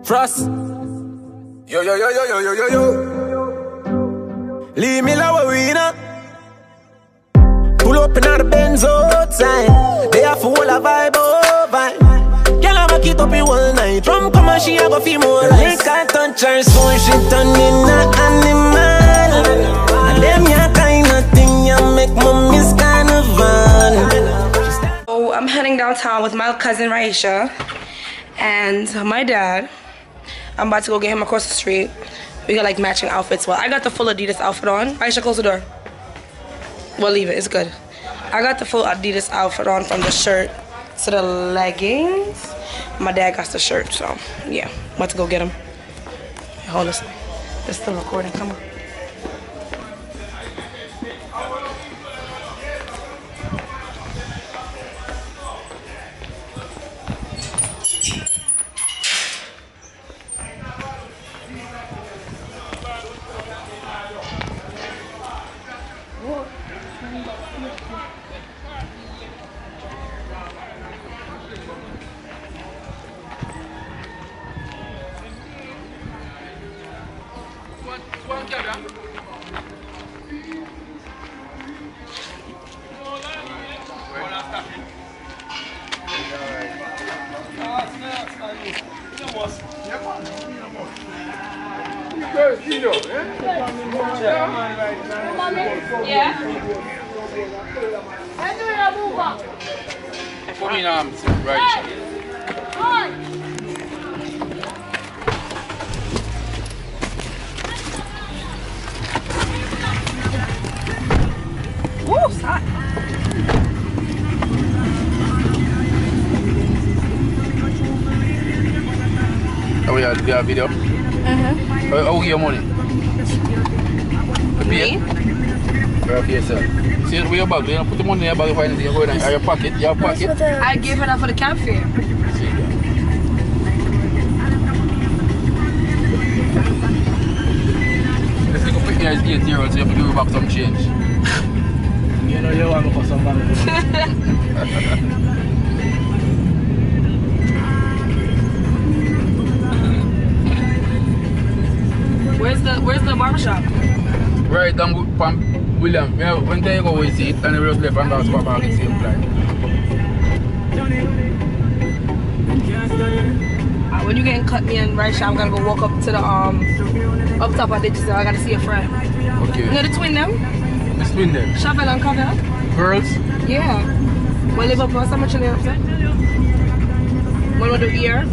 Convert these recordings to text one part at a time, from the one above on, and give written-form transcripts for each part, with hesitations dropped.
Frost. Yo, yo, yo, yo, yo, yo, yo, yo. Leave me low, we know. Pull up in our Benz outside. They have full of vibe, oh, vibe. Girl, I'ma keep up in one night. From come and she a go feel more like. I touch her, so she turn in a animal. And them ya kind of thing, ya make me miss carnival. So I'm heading downtown with my cousin Raisha and my dad. I'm about to go get him across the street. We got like matching outfits. Well, I got the full Adidas outfit on. Raisha, close the door. We'll leave it, it's good. I got the full Adidas outfit on, from the shirt to the leggings. My dad got the shirt, so yeah. I'm about to go get him. Hold this. It's still recording, come on. Oh, yeah, do you have video? How your money? Me? Okay, yourself. See, where your bag? You don't put the money in your bag if anything. You're going in your pocket. Your pocket. I gave her that for the cab fare. See, this nigga pick here is 8 euros, so you have to give her back some change. You know you want to go for some money. Where's the barbershop? Right down from William. Yeah, when they go we see it and we just left and that's what the same flight. When you getting cut me and right, I'm gonna go walk up to the up top of the digital. I gotta see a friend. Okay. You know the twin them? The twin them? Shavel and Kavel. Girls? Yeah. Well, live up for so much in there. One with the ear.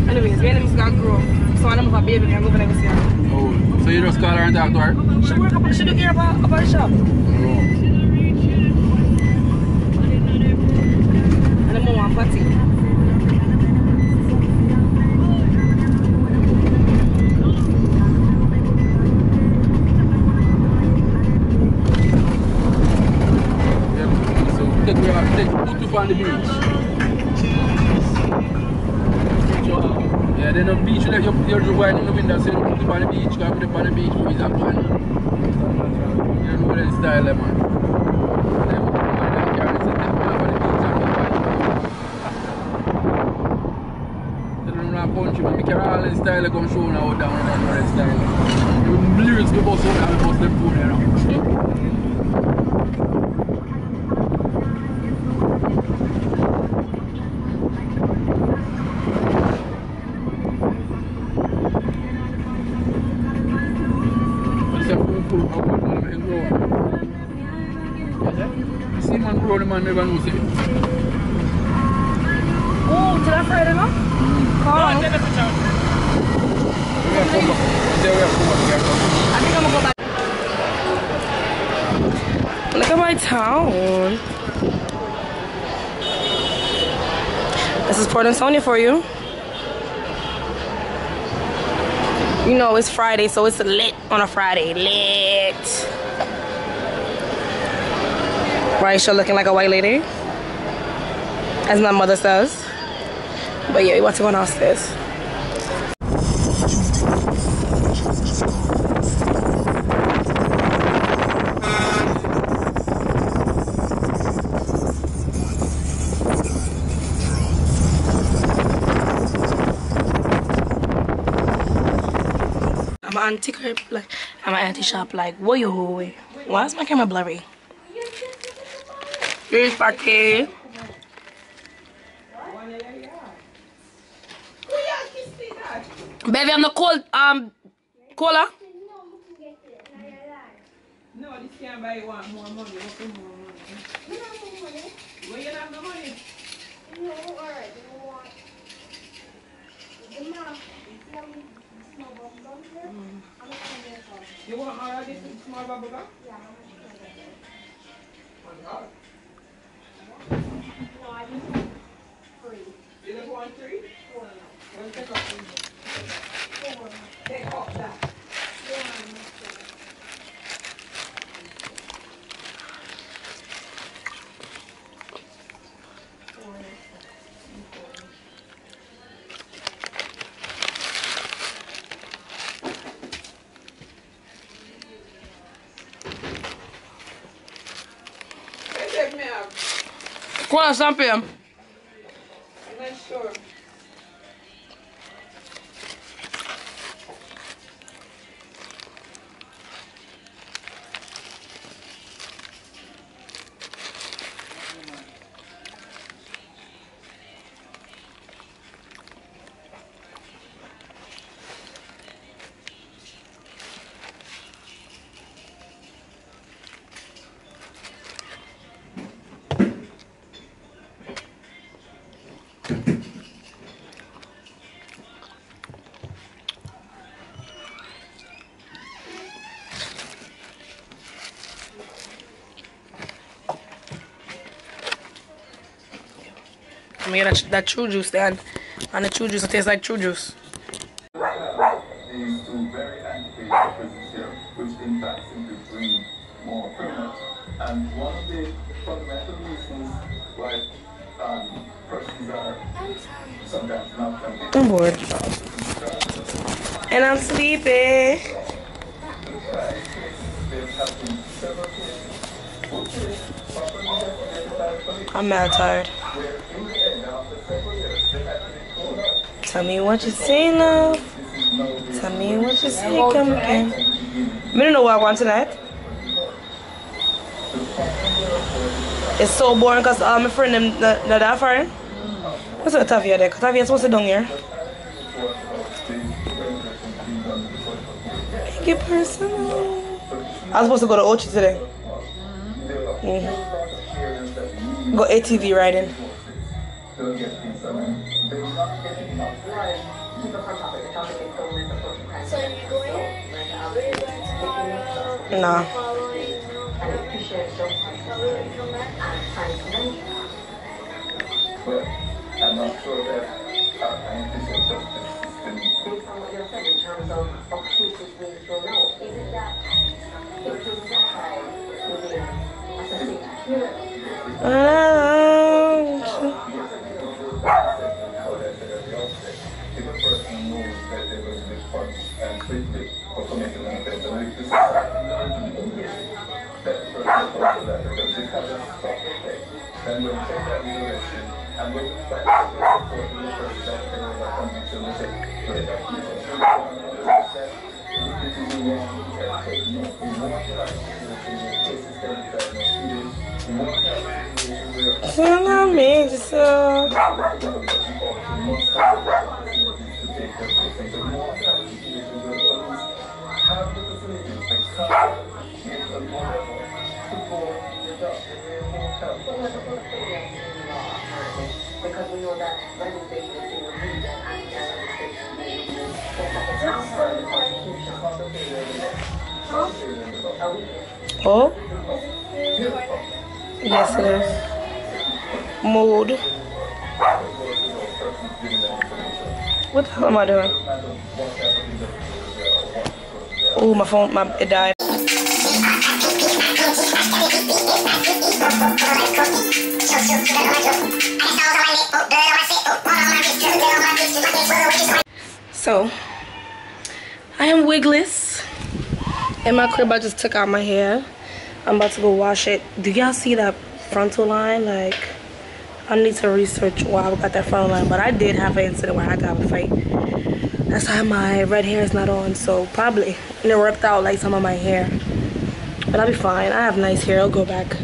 Anyways, my name is gonna grow. So I have a baby, I'm going to see her. Oh, so you just call her and talk to her? She work up, she do here about the shop. Oh. And the mom want party. Yeah, so take put you on the beach. Yeah, then the beach, like you're going in the window, so you put it on the beach, go put it on the beach, but it's up to you. You know the style, man. Then put it on the car, it's on the beach, and then I'm punch you, man. We carry all the style, come show now down and all the style. You lyrics, we bust out and we bust them food, you know. See man grow, the man never knows it. Oh, to that Friday, no? I think I'm gonna go back. Look at my town. This is Port Antonio for you. You know it's Friday, so it's lit on a Friday. Lit. Raisha looking like a white lady, as my mother says. But yeah, we want to go downstairs. my auntie crib, like, at my auntie shop, like, whoa, why is my camera blurry? Here's vacay. Baby, I'm the cold, cola? No, this can't buy one more money. What more money? You don't have more money. Well, you don't have no money. No, alright. You want all of this small bubble gum? Yeah. No, I just want 3. You just want 3? 4. Well, take off 4. Take off that. 1. Cola champion. I'm not sure. I'm gonna get that true juice then. And the true juice, it tastes like true juice. These two very activated prisons here, which in fact simply bring more criminals. And one of the fundamental reasons why persons are sometimes not convicted. I'm bored. And I'm sleepy. I'm mad tired. Tell me what you say, love. Tell me what you say, come again. I don't know what I want tonight. It's so boring because my friend them not that far. What's up, Tavia there? Tavia's supposed to be down here. Make it personal. I was supposed to go to Ochi today. Go ATV riding. So you're going? Nah. But I'm not sure that our justice system, based on what you're saying in terms of cases we will know, is it that it is that high within a if a person knows that they will be punished and treated for committing an offense, and if the society that person follows that because it has a stop effect, then we'll take that direction and we'll fight for the person that they will not convict and say, but if that is a this is wrong, and take no more cases that we try to do, more cases Can I make yourself? Because we know that legislation is being reviewed and Oh? Yes, it is. Mood. What the hell am I doing? Oh, my phone, it died. So, I am wigless. In my crib, I just took out my hair. I'm about to go wash it. Do y'all see that frontal line? Like, I need to research why I got that front line, but I did have an incident where I got in a fight. That's why my red hair is not on, so probably it ripped out like some of my hair. But I'll be fine. I have nice hair. I'll go back.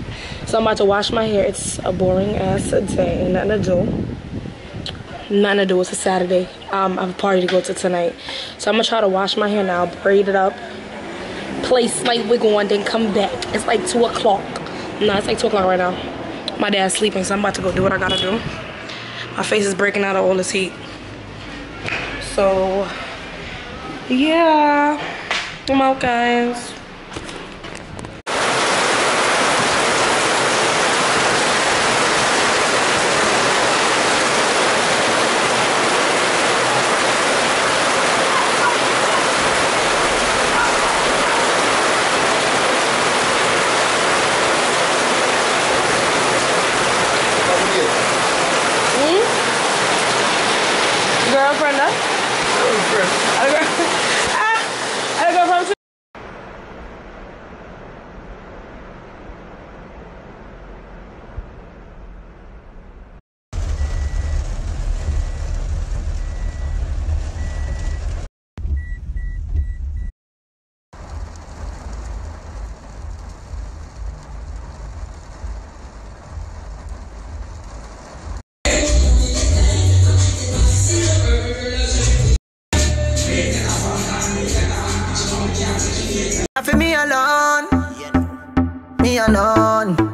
So I'm about to wash my hair. It's a boring ass day. Ain't nothing to do. Nothing to do. It's a Saturday. I have a party to go to tonight. So I'm gonna try to wash my hair now, braid it up, place my wig on, then come back. It's like 2 o'clock. No, it's like 2 o'clock right now. My dad's sleeping, so I'm about to go do what I gotta do. My face is breaking out of all this heat. So, yeah. I'm out, guys. For me alone, me alone.